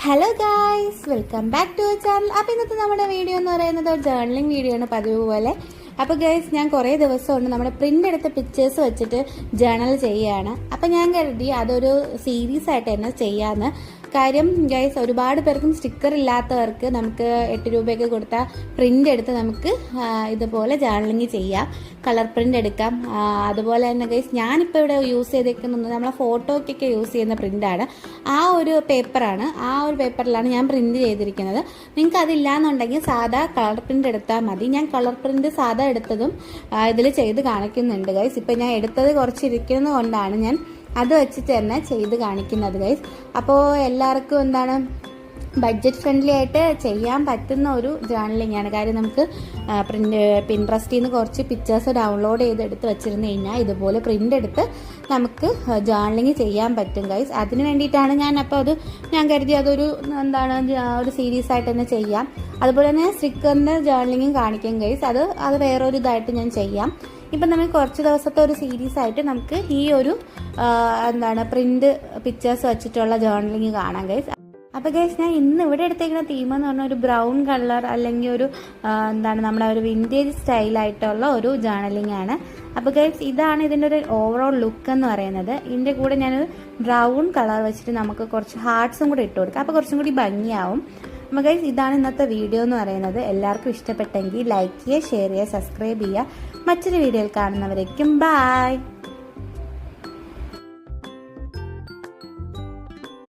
Hello guys, welcome back to channel. അപ്പോൾ ഇന്നത്തെ നമ്മുടെ വീഡിയോ എന്ന് പറയുന്നത് ഒരു ജേർണലിംഗ് വീഡിയോ ആണ് പതിവ് പോലെ. അപ്പോൾ ഗൈസ്, ഞാൻ കുറേ ദിവസമുണ്ട് നമ്മുടെ പ്രിൻ്റ് എടുത്ത പിക്ചേഴ്സ് വെച്ചിട്ട് ജേർണൽ ചെയ്യുകയാണ്. അപ്പോൾ ഞാൻ കരുതി അതൊരു സീരീസ് ആയിട്ട് തന്നെ ചെയ്യാമെന്ന്. കാര്യം ഗൈസ്, ഒരുപാട് പേർക്കും സ്റ്റിക്കർ ഇല്ലാത്തവർക്ക് നമുക്ക് 8 രൂപയൊക്കെ കൊടുത്താൽ പ്രിൻ്റ് എടുത്ത് നമുക്ക് ഇതുപോലെ ജേർണലിംഗ് ചെയ്യാം, കളർ പ്രിൻ്റ് എടുക്കാം. അതുപോലെ തന്നെ ഗൈസ്, ഞാനിപ്പോൾ ഇവിടെ യൂസ് ചെയ്തേക്കുന്നത് നമ്മളെ ഫോട്ടോയ്ക്കൊക്കെ യൂസ് ചെയ്യുന്ന പ്രിൻ്റാണ്. ആ ഒരു പേപ്പറിലാണ് ഞാൻ പ്രിൻ്റ് ചെയ്തിരിക്കുന്നത്. നിങ്ങൾക്ക് അതില്ലാന്നുണ്ടെങ്കിൽ സാധാ കളർ പ്രിൻ്റ് എടുത്താൽ മതി. ഞാൻ കളർ പ്രിൻ്റ് സാധാ എടുത്തതും ഇതിൽ ചെയ്ത് കാണിക്കുന്നുണ്ട് ഗൈസ്. ഇപ്പം ഞാൻ എടുത്തത് കുറച്ചിരിക്കുന്നത് കൊണ്ടാണ് ഞാൻ അത് വെച്ചിട്ട് തന്നെ ചെയ്ത് കാണിക്കുന്നത് ഗൈസ്. അപ്പോൾ എല്ലാവർക്കും ബഡ്ജറ്റ് ഫ്രണ്ട്ലി ആയിട്ട് ചെയ്യാൻ പറ്റുന്ന ഒരു ജേർണലിംഗ് ആണ്. കാര്യം നമുക്ക് പിൻട്രസ്റ്റിൽ നിന്ന് കുറച്ച് പിക്ചേഴ്സ് ഡൗൺലോഡ് ചെയ്തെടുത്ത് വെച്ചിരുന്നു കഴിഞ്ഞാൽ ഇതുപോലെ പ്രിൻ്റ് എടുത്ത് നമുക്ക് ജേർണലിംഗ് ചെയ്യാൻ പറ്റും ഗൈസ്. അതിന് വേണ്ടിയിട്ടാണ് ഞാൻ കരുതി അതൊരു ഒരു സീരീസ് ആയിട്ട് തന്നെ ചെയ്യാം. അതുപോലെ തന്നെ സ്റ്റിക്കറിൻ്റെ ജേർണലിംഗും കാണിക്കും ഗൈസ്. അത് വേറൊരു ഇതായിട്ട് ഞാൻ ചെയ്യാം. ഇപ്പം നമുക്ക് കുറച്ച് ദിവസത്തെ ഒരു സീരീസ് ആയിട്ട് നമുക്ക് ഈ ഒരു പ്രിൻ്റ് പിക്ചേഴ്സ് വെച്ചിട്ടുള്ള ജേർണലിംഗ് കാണാം ഗൈസ്. അപ്പോൾ ഗൈസ്, ഞാൻ ഇന്ന് ഇവിടെ എടുത്തേക്കുന്ന തീം എന്ന് പറഞ്ഞാൽ ഒരു ബ്രൗൺ കളർ അല്ലെങ്കിൽ ഒരു നമ്മുടെ ഒരു വിൻറ്റേജ് സ്റ്റൈലായിട്ടുള്ള ഒരു ജേർണലിംഗ് ആണ്. അപ്പോൾ ഗൈസ്, ഇതാണ് ഇതിൻ്റെ ഒരു ഓവറോൾ ലുക്ക് എന്ന് പറയുന്നത്. ഇതിൻ്റെ കൂടെ ഞാനൊരു ബ്രൗൺ കളർ വെച്ചിട്ട് നമുക്ക് കുറച്ച് ഹാർട്ട്സും കൂടി ഇട്ട് കൊടുക്കാം. അപ്പോൾ കുറച്ചും കൂടി ഭംഗിയാവും. അപ്പോൾ ഗൈസ്, ഇതാണ് ഇന്നത്തെ വീഡിയോ എന്ന് പറയുന്നത്. എല്ലാവർക്കും ഇഷ്ടപ്പെട്ടെങ്കിൽ ലൈക്ക് ചെയ്യുക, ഷെയർ ചെയ്യുക, സബ്സ്ക്രൈബ് ചെയ്യുക. മറ്റൊരു വീഡിയോയിൽ കാണുന്നവരേക്കും ബൈ.